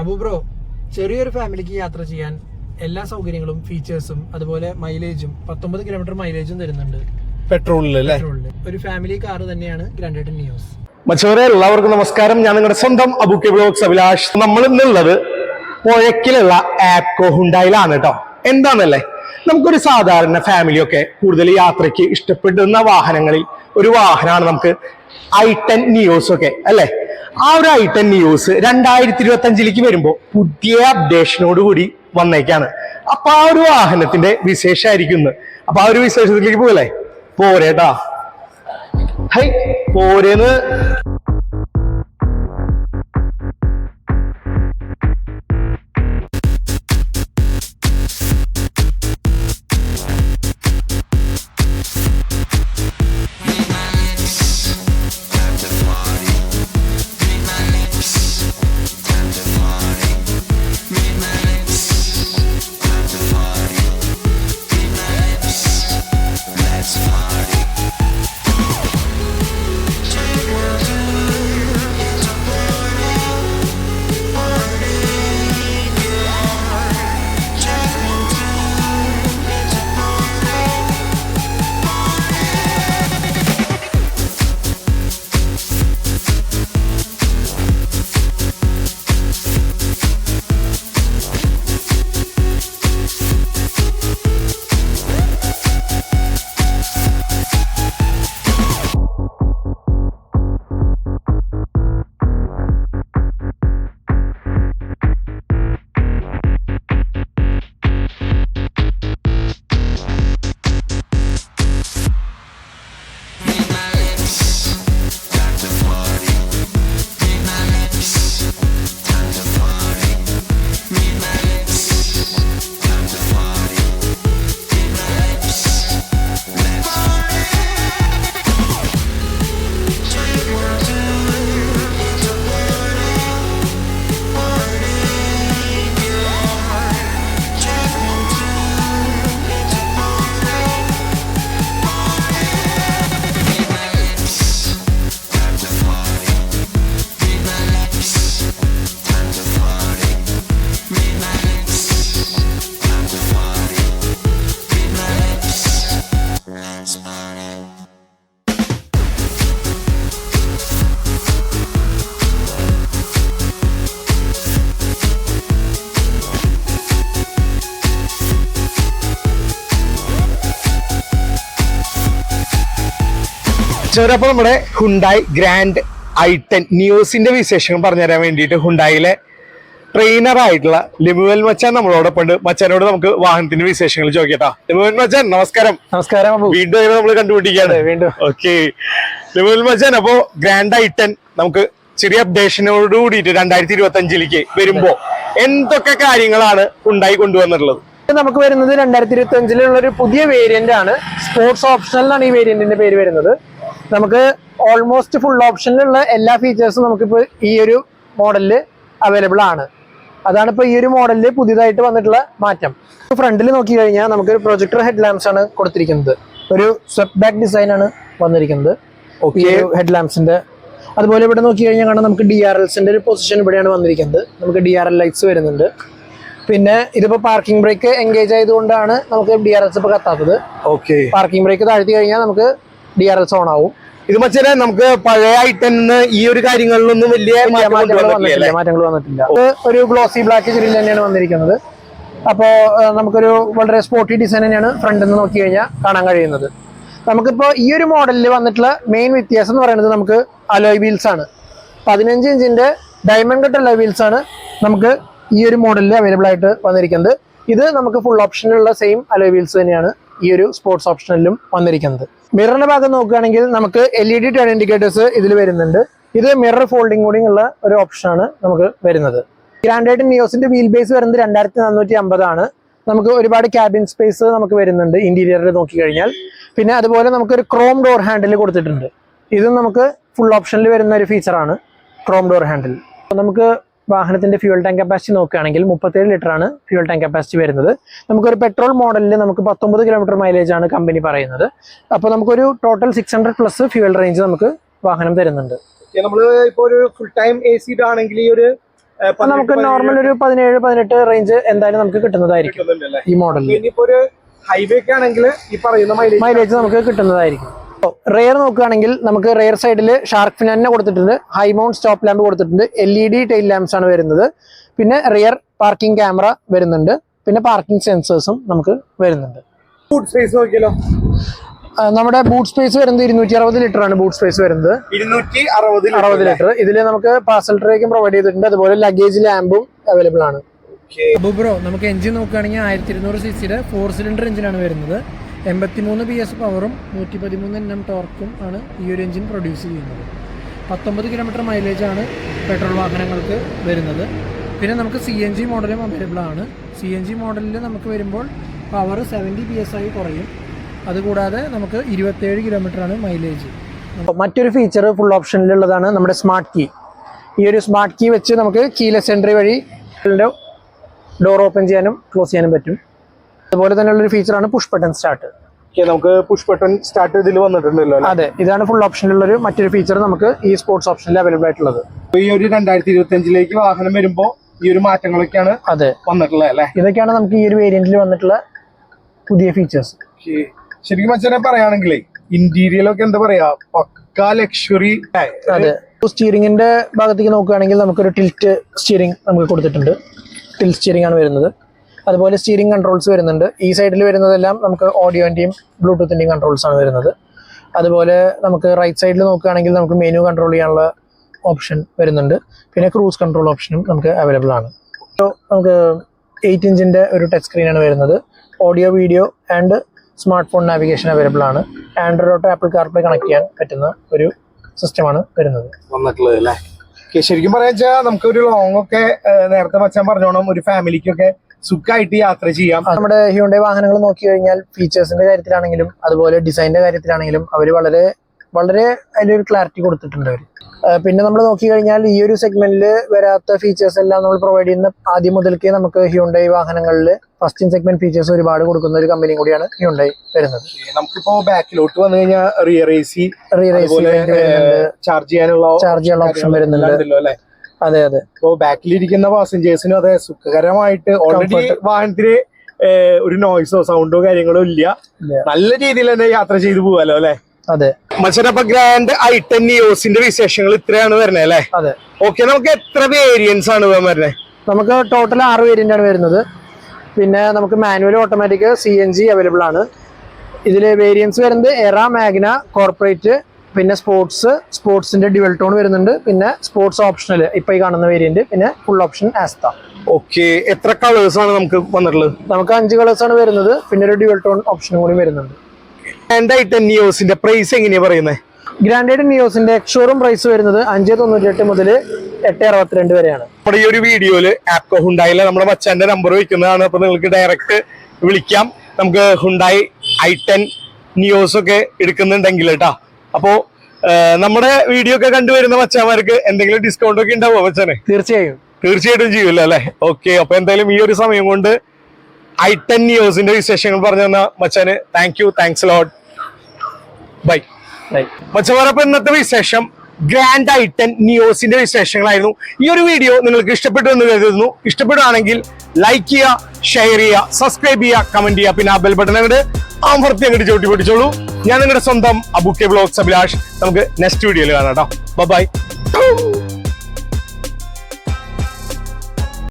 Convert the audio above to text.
Abu bro, ചെറിയൊരു ഫാമിലിക്ക് യാത്ര ചെയ്യാൻ എല്ലാ സൗകര്യങ്ങളും ഫീച്ചേഴ്സും അതുപോലെ മൈലേജും 19 കിലോമീറ്റർ മൈലേജും തരുന്നുണ്ട് പെട്രോളില്. ഒരു ഫാമിലി കാർ തന്നെയാണ് ഗ്രാൻഡ് നിയോസ്. മച്ചവരെ എല്ലാവർക്കും നമസ്കാരം. ഞാൻ നിങ്ങളുടെ സ്വന്തം അബുക്കെ ബ്ലോഗ്സ് അഭിലാഷ്. നമ്മൾ ഇന്നുള്ളത് പുഴയ്ക്കിലുള്ള ആപ്കോ ഹുണ്ടായിലാണ് കേട്ടോ. എന്താണല്ലേ, നമുക്കൊരു സാധാരണ ഫാമിലിയൊക്കെ കൂടുതൽ യാത്രയ്ക്ക് ഇഷ്ടപ്പെടുന്ന വാഹനങ്ങളിൽ ഒരു വാഹനമാണ് നമുക്ക് i10 നിയോസ് ഒക്കെ അല്ലെ. ആ ഒരു i10 നിയോസ് 2025 വരുമ്പോ പുതിയ അപ്ഡേഷനോട് കൂടി വന്നേക്കാണ്. അപ്പൊ ആ ഒരു വാഹനത്തിന്റെ വിശേഷമായിരിക്കും ഇന്ന്. അപ്പൊ ആ ഒരു വിശേഷത്തിലേക്ക് പോകല്ലേ, പോരേട്ടാ. ഹൈ പോരേന്ന് അപ്പൊ നമ്മുടെ ഹുണ്ടായി ഗ്രാൻഡ് i10 നിയോസിന്റെ വിശേഷങ്ങൾ പറഞ്ഞുതരാൻ വേണ്ടിയിട്ട് ഹുണ്ടായിലെ ട്രെയിനർ ആയിട്ടുള്ള ലിമുവൽ മച്ചാൻ നമ്മളോടൊപ്പം ഉണ്ട്. മച്ചാനോട് നമുക്ക് വാഹനത്തിന്റെ വിശേഷങ്ങൾ ചോദിക്കട്ടാ. ലിമുവൽ മച്ചാൻ നമസ്കാരം. നമസ്കാരം. വീണ്ടും നമ്മൾ കണ്ടുപിടിക്കുകയാണ്. വീണ്ടും ഓക്കെ ലിമുവൽ മച്ചാൻ, അപ്പോ ഗ്രാൻഡ് i10 നമുക്ക് ചെറിയ അപ്ഡേഷനോട് കൂടിയിട്ട് 2025 വരുമ്പോ എന്തൊക്കെ കാര്യങ്ങളാണ് ഹുണ്ടായി കൊണ്ടുവന്നിട്ടുള്ളത്? നമുക്ക് വരുന്നത് 2025 ഒരു പുതിയ വേരിയന്റ് ആണ്. സ്പോർട്സ് ഓപ്ഷണൽ എന്നാണ് ഈ വേരിയന്റിന്റെ പേര് വരുന്നത്. നമുക്ക് ഓൾമോസ്റ്റ് ഫുൾ ഓപ്ഷനിലുള്ള എല്ലാ ഫീച്ചേഴ്സും നമുക്കിപ്പോൾ ഈ ഒരു മോഡലില് അവൈലബിൾ ആണ്. അതാണ് ഇപ്പോൾ ഈ ഒരു മോഡലിൽ പുതിയതായിട്ട് വന്നിട്ടുള്ള മാറ്റം. ഫ്രണ്ടിൽ നോക്കി കഴിഞ്ഞാൽ നമുക്കൊരു പ്രൊജക്ടർ ഹെഡ് ലാംപ്സ് ആണ് കൊടുത്തിരിക്കുന്നത്. ഒരു സ്വെപ്റ്റ് ബാക്ക് ഡിസൈൻ ആണ് വന്നിരിക്കുന്നത് ഹെഡ് ലാംപ്സിന്റെ. അതുപോലെ ഇവിടെ നോക്കി കഴിഞ്ഞാൽ കാണാം നമുക്ക് DRLസിന്റെ ഒരു പൊസിഷൻ ഇവിടെയാണ് വന്നിരിക്കുന്നത്. നമുക്ക് DRL ലൈറ്റ്സ് വരുന്നുണ്ട്. പിന്നെ ഇതിപ്പോ പാർക്കിംഗ് ബ്രേക്ക് എൻഗേജ് ആയതുകൊണ്ടാണ് നമുക്ക് DRLs ഇപ്പൊ കത്താത്തത്. പാർക്കിംഗ് ബ്രേക്ക് താഴ്ത്തി കഴിഞ്ഞാൽ നമുക്ക് DRLs ഓൺ ആവും. ഇത് മറ്റേ നമുക്ക് പഴയ i10 ഈ ഒരു കാര്യങ്ങളിലൊന്നും വലിയ മാറ്റങ്ങൾ വന്നിട്ടില്ല. ഒരു ഗ്ലോസി ബ്ലാക്ക് ഗ്രിൽ തന്നെയാണ് വന്നിരിക്കുന്നത്. അപ്പോൾ നമുക്കൊരു വളരെ സ്പോർട്ടി ഡിസൈൻ തന്നെയാണ് ഫ്രണ്ടിൽ നിന്ന് നോക്കി കഴിഞ്ഞാൽ കാണാൻ കഴിയുന്നത്. നമുക്കിപ്പോൾ ഈ ഒരു മോഡലിൽ വന്നിട്ടുള്ള മെയിൻ വ്യത്യാസം എന്ന് പറയുന്നത് നമുക്ക് അലോയ് വീൽസ് ആണ്. 15 ഇഞ്ചിന്റെ ഡയമണ്ട് കട്ട് അലോയ് വീൽസ് ആണ് നമുക്ക് ഈ ഒരു മോഡലിൽ അവൈലബിൾ ആയിട്ട് വന്നിരിക്കുന്നത്. ഇത് നമുക്ക് ഫുൾ ഓപ്ഷനിലുള്ള സെയിം അലോയ് വീൽസ് തന്നെയാണ് ഈ ഒരു സ്പോർട്സ് ഓപ്ഷനിലും വന്നിരിക്കുന്നത്. മിററിന്റെ ഭാഗം നോക്കുകയാണെങ്കിൽ നമുക്ക് LED ടേൺ ഇൻഡിക്കേറ്റേഴ്സ് ഇതിൽ വരുന്നുണ്ട്. ഇത് മിറർ ഫോൾഡിംഗ് കൂടി ഉള്ള ഒരു ഓപ്ഷനാണ് നമുക്ക് വരുന്നത്. ഗ്രാൻഡ് നിയോസിന്റെ വീൽ ബേസ് വരുന്നത് 2450 ആണ്. നമുക്ക് ഒരുപാട് ക്യാബിൻ സ്പേസ് നമുക്ക് വരുന്നുണ്ട് ഇന്റീരിയറിൽ നോക്കി കഴിഞ്ഞാൽ. പിന്നെ അതുപോലെ നമുക്കൊരു ക്രോം ഡോർ ഹാൻഡിൽ കൊടുത്തിട്ടുണ്ട്. ഇതും നമുക്ക് ഫുൾ ഓപ്ഷനിൽ വരുന്ന ഒരു ഫീച്ചറാണ് ക്രോം ഡോർ ഹാൻഡിൽ. നമുക്ക് വാഹനത്തിന്റെ ഫ്യൂൽ ടാങ്ക് കപ്പാസിറ്റി നോക്കുകയാണെങ്കിൽ 37 ലിറ്റർ ആണ് ഫ്യൂൽ ടാങ്ക് കപ്പാസിറ്റി വരുന്നത്. നമുക്കൊരു പെട്രോൾ മോഡലിൽ നമുക്ക് 19 കിലോമീറ്റർ മൈലേജ് ആണ് കമ്പനി പറയുന്നത്. അപ്പോൾ നമുക്കൊരു ടോട്ടൽ 600+ ഫ്യൂൽ റേഞ്ച് നമുക്ക് വാഹനം തരുന്നുണ്ട്. നമ്മൾ ഇപ്പോൾ ഒരു ഫുൾ ടൈം AC ആണെങ്കിൽ ഈ ഒരു നമുക്ക് നോർമൽ ഒരു 17-18 റേഞ്ച് എന്തായാലും നമുക്ക് കിട്ടുന്നതായിരിക്കും ഈ മോഡലിൽ. ഇനിയിപ്പോ ഒരു ഹൈവേ ഒക്കെ ആണെങ്കിൽ ഈ പറയുന്ന മൈലേജ് നമുക്ക് കിട്ടുന്നതായിരിക്കും. റെയർ നോക്കുകയാണെങ്കിൽ നമുക്ക് റെയർ സൈഡിൽ ഷാർക്ക് ഫിൻ തന്നെ കൊടുത്തിട്ടുണ്ട്, ഹൈ മൗണ്ട് സ്റ്റോപ്പ് ലാമ്പ് കൊടുത്തിട്ടുണ്ട്, LED ടെയിൽ ലാംപ്സ് ആണ് വരുന്നത്, പിന്നെ റിയർ പാർക്കിംഗ് ക്യാമറ വരുന്നുണ്ട്, പിന്നെ പാർക്കിംഗ് സെൻസേഴ്സും നമുക്ക് വരുന്നുണ്ട്. ഫുഡ് സ്പേസ് നോക്കിയാലോ? നമ്മുടെ ബൂട്ട് സ്പേസ് വരുന്നത് 260 ലിറ്റർ ആണ് ബൂട്ട് സ്പേസ് വരുന്നത്. 260 ലിറ്റർ. ഇതിൽ നമുക്ക് പാർസൽ ട്രേക്കും പ്രൊവൈഡ് ചെയ്തിട്ടുണ്ട്, അതുപോലെ ലഗേജ് ലാമ്പും അവൈലബിൾ ആണ്. ബ്രോ നമുക്ക് എഞ്ചിൻ നോക്കുകയാണെങ്കിൽ 1200 cc 4 സിലിണ്ടർ എഞ്ചിനാണ് വരുന്നത്. 83 PS പവറും 113 Nm ടോർക്കും ആണ് ഈ ഒരു എഞ്ചിൻ പ്രൊഡ്യൂസ് ചെയ്യുന്നത്. 19 കിലോമീറ്റർ മൈലേജ് ആണ് പെട്രോൾ വാഹനങ്ങൾക്ക് വരുന്നത്. പിന്നെ നമുക്ക് CNG മോഡലും അവൈലബിൾ ആണ്. CNG മോഡലിൽ നമുക്ക് വരുമ്പോൾ പവർ 70 PS ആയി കുറയും. അതുകൂടാതെ നമുക്ക് 27 കിലോമീറ്റർ ആണ് മൈലേജ്. മറ്റൊരു ഫീച്ചർ ഫുൾ ഓപ്ഷനിലുള്ളതാണ് നമ്മുടെ സ്മാർട്ട് കീ. ഈ ഒരു സ്മാർട്ട് കീ വെച്ച് നമുക്ക് കീലെസ് എൻട്രി വഴി ഡോർ ഓപ്പൺ ചെയ്യാനും ക്ലോസ് ചെയ്യാനും പറ്റും. അതുപോലെ തന്നെയുള്ളൊരു ഫീച്ചറാണ് പുഷ് ബട്ടൺ സ്റ്റാർട്ട്. നമുക്ക് പുഷ് ബട്ടൺ സ്റ്റാർട്ട് ഇതിൽ വന്നിട്ടുണ്ടല്ലോ. അതെ, ഇതാണ് ഫുൾ ഓപ്ഷനിലുള്ളൊരു മറ്റൊരു ഫീച്ചർ നമുക്ക് ഈ സ്പോർട്സ് ഓപ്ഷനിൽ അവൈലബിൾ ആയിട്ടുള്ളത്. ഈ ഒരു 2025 വാഹനം വരുമ്പോൾ ഈ ഒരു മാറ്റങ്ങളൊക്കെയാണ് അതെ വന്നിട്ടുള്ളത് അല്ലേ? ഇതൊക്കെയാണ് നമുക്ക് ഈ ഒരു വേരിയന്റിൽ വന്നിട്ടുള്ള പുതിയ ഫീച്ചേഴ്സ്. ശരിക്കും മച്ചാനെ പറയുകയാണെങ്കിലേ ഇന്റീരിയലൊക്കെ എന്താ പറയാ, പക്കാ ലക്ഷറി. അതെ, സ്റ്റിയറിംഗിന്റെ ഭാഗത്തേക്ക് നോക്കുകയാണെങ്കിൽ നമുക്കൊരു ടിൽറ്റ് സ്റ്റിയറിംഗ് നമുക്ക് കൊടുത്തിട്ടുണ്ട്. ടിൽറ്റ് സ്റ്റിയറിംഗ് ആണ് വരുന്നത്. അതുപോലെ സ്റ്റിയറിംഗ് കൺട്രോൾസ് വരുന്നുണ്ട്. ഈ സൈഡിൽ വരുന്നതെല്ലാം നമുക്ക് ഓഡിയോന്റെയും ബ്ലൂടൂത്തിന്റെയും കൺട്രോൾസ് ആണ് വരുന്നത്. അതുപോലെ നമുക്ക് റൈറ്റ് സൈഡിൽ നോക്കുകയാണെങ്കിൽ നമുക്ക് മെനു കൺട്രോൾ ചെയ്യാനുള്ള ഓപ്ഷൻ വരുന്നുണ്ട്. പിന്നെ ക്രൂസ് കൺട്രോൾ ഓപ്ഷനും നമുക്ക് അവൈലബിൾ ആണ്. നമുക്ക് 8 ഇഞ്ചിന്റെ ഒരു ടച്ച് സ്ക്രീനാണ് വരുന്നത്. Audio, video and smart phone navigation available ആണ്. Android auto, Apple CarPlay connect ചെയ്യാൻ പറ്റുന്ന ഒരു സിസ്റ്റമാണ് വരുന്നത് വന്നിട്ടുള്ളത് അല്ലേ? ശരിക്കും പറയാ വെച്ചാൽ നമുക്ക് ഒരു ലോങ് ഒക്കെ നേരത്തെ മച്ചാൻ പറഞ്ഞോണം ഒരു ഫാമിലിക്കൊക്കെ സുഖമായിട്ട് യാത്ര ചെയ്യാം. നമ്മുടെ ഹ്യുണ്ടായി വാഹനങ്ങൾ നോക്കി കഴിഞ്ഞാൽ ഫീച്ചേഴ്സിന്റെ കാര്യത്തിലാണെങ്കിലും അതുപോലെ ഡിസൈനിന്റെ കാര്യത്തിലാണെങ്കിലും അവർ വളരെ വളരെ അതിലൊരു ക്ലാരിറ്റി കൊടുത്തിട്ടുണ്ട് അവർ. പിന്നെ നമ്മൾ നോക്കി കഴിഞ്ഞാൽ ഈ ഒരു സെഗ്മെന്റിൽ വരാത്ത ഫീച്ചേഴ്സ് എല്ലാം നമ്മൾ പ്രൊവൈഡ് ചെയ്യുന്ന ആദ്യം മുതൽക്കേ നമുക്ക് ഹ്യുണ്ടായി വാഹനങ്ങളിൽ ഫസ്റ്റ് ഇൻ സെഗ്മെന്റ് ഫീച്ചേഴ്സ് ഒരുപാട് കൊടുക്കുന്ന ഒരു കമ്പനി കൂടിയാണ് ഹ്യുണ്ടായി വരുന്നത്. നമുക്കിപ്പോ ബാക്കിലോട്ട് വന്നു കഴിഞ്ഞാൽ റിയർ AC ചാർജ് ചെയ്യാനുള്ള ഓപ്ഷൻ വരുന്നുണ്ട്. അതെ അതെ. ഇപ്പോ ബാക്കിലിരിക്കുന്ന പാസഞ്ചേഴ്സിനും അതെ സുഖകരമായിട്ട് ഓൾറെഡി വാഹനത്തിന് ഒരു നോയ്സോ സൗണ്ടോ കാര്യങ്ങളോ ഇല്ല, നല്ല രീതിയിൽ തന്നെ യാത്ര ചെയ്തു പോവാലോ അല്ലെ? അതെ. മച്ചനപ്പ ഗ്രാൻഡ് i10 നിയോസിന്റെ വിശേഷങ്ങൾ ഇത്രയാണ് വരുന്നത് അല്ലെ? അതെ. ഓക്കെ, നമുക്ക് എത്ര വേരിയൻസ് ആണ് വരുന്നത്? നമുക്ക് ടോട്ടൽ 6 വേരിയന്റ് ആണ് വരുന്നത്. പിന്നെ നമുക്ക് മാനുവൽ, ഓട്ടോമാറ്റിക്, CNG അവൈലബിൾ ആണ്. ഇതിൽ വേരിയൻസ് വരുന്നത് എറ, മാഗ്ന, കോർപ്പറേറ്റ്, പിന്നെ സ്പോർട്സിന്റെ ഡ്യുവൽ ടോൺ വരുന്നുണ്ട്, പിന്നെ സ്പോർട്സ് ഓപ്ഷണൽ ഇപ്പൊ ഈ കാണുന്ന വേരിയന്റ്, പിന്നെ ഫുൾ ഓപ്ഷൻ ആസ്ത. ഓക്കെ, എത്ര കളേഴ്സ് ആണ് നമുക്ക് വന്നിട്ടുള്ളത്? നമുക്ക് 5 കളേഴ്സ് ആണ് വരുന്നത്. പിന്നെ ഒരു ഡ്യുവൽ ടോൺ ഓപ്ഷനും കൂടി വരുന്നുണ്ട്. i10 നിയോസിന്റെ പ്രൈസ് എങ്ങനെയാ പറയുന്നത്? ഗ്രാൻഡ് നിയോസിന്റെ എക്സ്ഷോറൂം പ്രൈസ് വരുന്നത് 598 മുതൽ 862 വരെയാണ്. നമ്മുടെ ഈ ഒരു വീഡിയോയില് ആപ്കോ ഹുണ്ടായിലെ നമ്മുടെ മച്ചാന്റെ നമ്പർ വെക്കുന്നതാണ്. അപ്പൊ നിങ്ങൾക്ക് ഡയറക്റ്റ് വിളിക്കാം. നമുക്ക് ഹുണ്ടായി i10 നിയോസ് ഒക്കെ എടുക്കുന്നുണ്ടെങ്കിൽ കേട്ടാ. അപ്പോ നമ്മുടെ വീഡിയോ ഒക്കെ കണ്ടുവരുന്ന മച്ചാന്മാർക്ക് എന്തെങ്കിലും ഡിസ്കൗണ്ട് ഒക്കെ ഉണ്ടാവുമോ മച്ചാനെ? തീർച്ചയായിട്ടും ചെയ്യൂല്ലോ അല്ലെ? ഓക്കെ, അപ്പൊ എന്തായാലും ഈ ഒരു സമയം കൊണ്ട് i10 നിയോസിന്റെ വിശേഷങ്ങൾ പറഞ്ഞു തന്ന മച്ചാന് താങ്ക്സ് ലോട്ട്. ബൈ മച്ചന്മാർ. അപ്പൊ ഇന്നത്തെ വിശേഷം ഗ്രാൻഡ് i10 നിയോസിന്റെ വിശേഷങ്ങളായിരുന്നു. ഈ ഒരു വീഡിയോ നിങ്ങൾക്ക് ഇഷ്ടപ്പെട്ടു എന്ന് കരുതുന്നു. ഇഷ്ടപ്പെടുകയാണെങ്കിൽ ലൈക്ക് ചെയ്യുക, ഷെയർ ചെയ്യുക, സബ്സ്ക്രൈബ് ചെയ്യുക, കമന്റ് ചെയ്യുക, പിന്നെ ആ ബെൽ ബട്ടൺ അങ്ങോട്ട് അമർത്തി അങ്ങോട്ട് ചവിട്ടി പിടിച്ചോളൂ. ഞാൻ നിങ്ങളുടെ സ്വന്തം അബുക്കെ വ്ലോഗ്സ് അഭിലാഷ്. നമുക്ക് നെക്സ്റ്റ് വീഡിയോയിൽ കാണാം കേട്ടോ. ബൈ.